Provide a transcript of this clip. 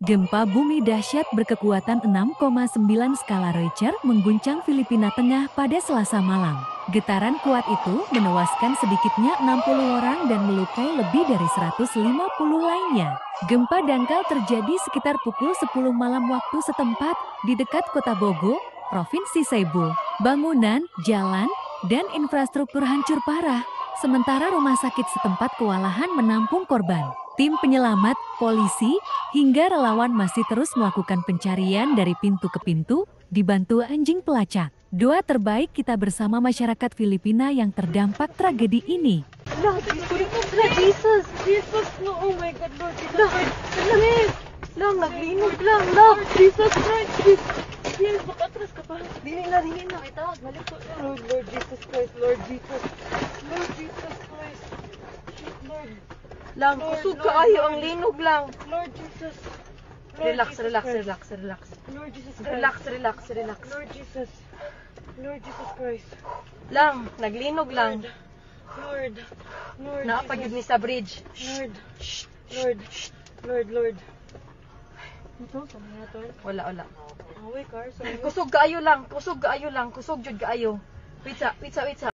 Gempa bumi dahsyat berkekuatan 6,9 skala Richter mengguncang Filipina Tengah pada Selasa malam. Getaran kuat itu menewaskan sedikitnya 60 orang dan melukai lebih dari 150 lainnya. Gempa dangkal terjadi sekitar pukul 10 malam waktu setempat di dekat kota Bogo, Provinsi Cebu. Bangunan, jalan, dan infrastruktur hancur parah, sementara rumah sakit setempat kewalahan menampung korban. Tim penyelamat, polisi, hingga relawan masih terus melakukan pencarian dari pintu ke pintu, dibantu anjing pelacak. Doa terbaik kita bersama masyarakat Filipina yang terdampak tragedi ini. Lah, Jesus! Jesus! No, oh my God, Lord Jesus Christ! Lang, naglinog lang! Lang, Jesus Christ! Yes, makatras ka pa. Dili na. Ito, balik ko. Lord Jesus Christ, Lord Jesus. Lord Jesus Christ. Lord. Lang, kusog ka ayo ang linog lang. Lord Jesus. Relax. Lord Jesus Christ. Relax. Lord Jesus Christ. Lang, naglinog lang. Lord. Naapagid ni sa bridge. Lord. Ito, saan nga to? Wala. Away car. Kusog kaayo lang. Kusog jud kaayo. Wait sa.